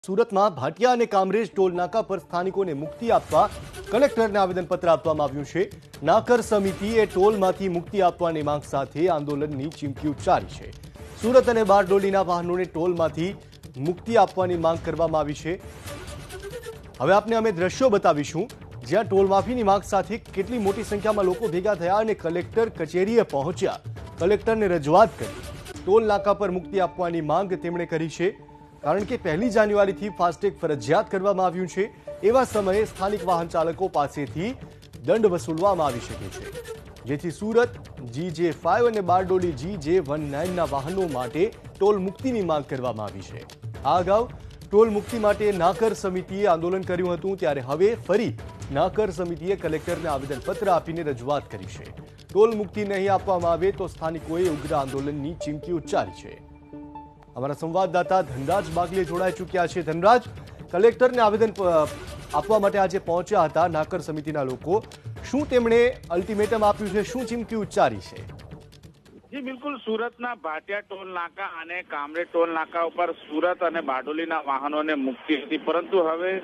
સુરતમાં ભાટિયા અને કામરેજ ટોલ નાકા પર સ્થાનિકોને મુક્તિ આપવા કલેક્ટરને આવેદનપત્ર આપવામાં આવ્યું છે। નાકર સમિતિએ ટોલમાંથી મુક્તિ આપવાની માંગ સાથે આંદોલનની ચીમકી ઉચ્ચારી છે। સુરત અને બારડોલીના વાહનોને ટોલમાંથી મુક્તિ આપવાની માંગ કરવામાં આવી છે। હવે આપને અમે દ્રશ્યો બતાવીશું જ્યાં ટોલ માફીની માંગ સાથે કેટલી મોટી સંખ્યામાં લોકો ભેગા થયા અને કલેક્ટર કચેરીએ પહોંચ્યા। કલેક્ટરને રજૂઆત કરી ટોલ નાકા પર મુક્તિ આપવાની માંગ તેમણે કરી છે, કારણ કે 1 જાન્યુઆરીથી ફાસ્ટેગ ફરજિયાત કરવામાં આવ્યું છે। એવા સમયે સ્થાનિક વાહન ચાલકો પાસેથી દંડ વસૂલવામાં આવી શકે છે, જેથી સુરત GJ5 અને બારડોલી GJ19ના વાહનો માટે ટોલ મુક્તિની માંગ કરવામાં આવી છે। આ અગાઉ ટોલ મુક્તિ માટે નાકર સમિતિએ આંદોલન કર્યું હતું, ત્યારે હવે ફરી નાકર સમિતિએ કલેક્ટરને આવેદનપત્ર આપીને રજૂઆત કરી છે। ટોલ મુક્તિ નહીં આપવામાં આવે તો સ્થાનિકોએ ઉગ્ર આંદોલનની ચીમકી ઉચ્ચારી છે। हमारा संवाददाता धनराज बागले जोड़ाई चूक्या है। धनराज, कलेक्टर ने आवेदन आपवा माटे आज पहुंच्या हता नाकर समितिना लोको, शुं तेमणे अल्टिमेटम आप्युं छे, शुं चीमकी उच्चारी छे? जी बिल्कुल, सूरतना भाटिया टोल नाका અને કામરેજ ટોલ નાકા ઉપર સુરત અને બારડોલીના વાહનોને મુક્તિ હતી, પરંતુ હવે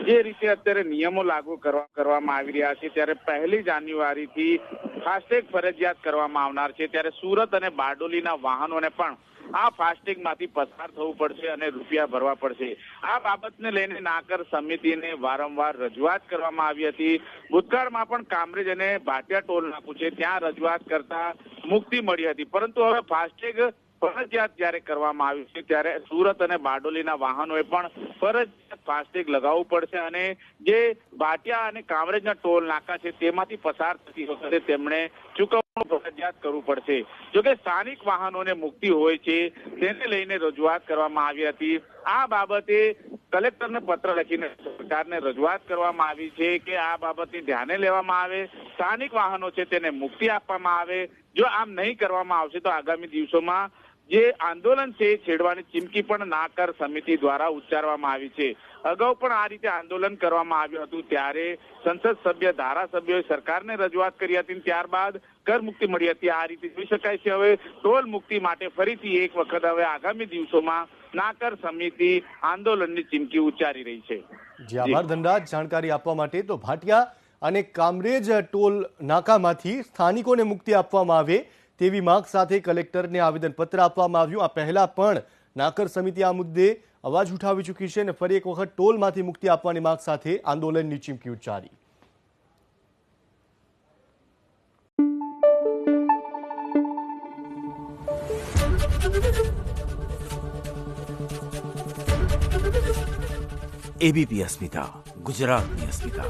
જે રીતે અત્યારે નિયમો લાગુ કરવામાં આવી રહ્યા છે, ત્યારે 1 જાન્યુઆરીથી ફાસ્ટેગ ફરજિયાત કરવામાં આવનાર છે। ત્યારે સુરત અને બારડોલીના વાહનોને પણ આ ફાસ્ટેગમાંથી પસાર થવું પડશે અને રૂપિયા ભરવા પડશે। આ બાબતને લઈને નાકર સમિતિને વારંવાર રજૂઆત કરવામાં આવી હતી। ભૂતકાળમાં પણ કામરેજ અને ભાટિયા ટોલ નાકું છે ત્યાં રજૂઆત કરતા મુક્તિ મળી હતી, પરંતુ હવે ફાસ્ટેગ ફરજિયાત જ્યારે કરવામાં આવ્યું છે ત્યારે સુરત અને બારડોલીના વાહનોએ પણ ફરજિયાત ફાસ્ટેગ લગાવવું પડશે અને જે ભાટિયા અને કામરેજના ટોલ નાકા છે તેમાંથી પસાર થતી વખતે તેમણે ચૂકવણું ફરજિયાત કરવું પડશે। જોકે સ્થાનિક વાહનોને મુક્તિ હોય છે તેને લઈને રજૂઆત કરવામાં આવી હતી। આ બાબતે કલેક્ટરને પત્ર લખીને સરકારને રજૂઆત કરવામાં આવી છે કે આ બાબતને ધ્યાને લેવામાં આવે, સ્થાનિક વાહનો છે તેને મુક્તિ આપવામાં આવે। જો આમ નહીં કરવામાં આવશે તો આગામી દિવસોમાં જે આંદોલન છે છેડવાની ચીમકી પણ નાકર સમિતિ દ્વારા ઉચ્ચારવામાં આવી છે। અગાઉ પણ આ રીતે આંદોલન કરવામાં આવ્યું હતું, ત્યારે સંસદ સભ્ય ધારાસભ્યોએ સરકારને રજૂઆત કરી હતી, ત્યારબાદ કર મુક્તિ મળી હતી। આ રીતે જોઈ શકાય છે હવે ટોલ મુક્તિ માટે ફરીથી એક વખત હવે આગામી દિવસોમાં નાકર સમિતિ આંદોલનની ચીમકી ઉચ્ચારી રહી છે। જી આભાર ધનરાજ જાણકારી આપવા માટે। તો ભાટિયા અને કામરેજ ટોલ નાકામાંથી સ્થાનિકોને મુક્તિ આપવામાં આવે તેવી માંગ સાથે કલેક્ટરને આવેદનપત્ર આપવામાં આવ્યું। આ પહેલા પણ નાકર સમિતિ આ મુદ્દે અવાજ ઉઠાવી ચૂકી છે અને ફરી એક વખત ટોલમાંથી મુક્તિ આપવાની માંગ સાથે આંદોલનની ચીમકી ઉચ્ચારી। एबीपी अस्मिता, गुजरातनी अस्मिता।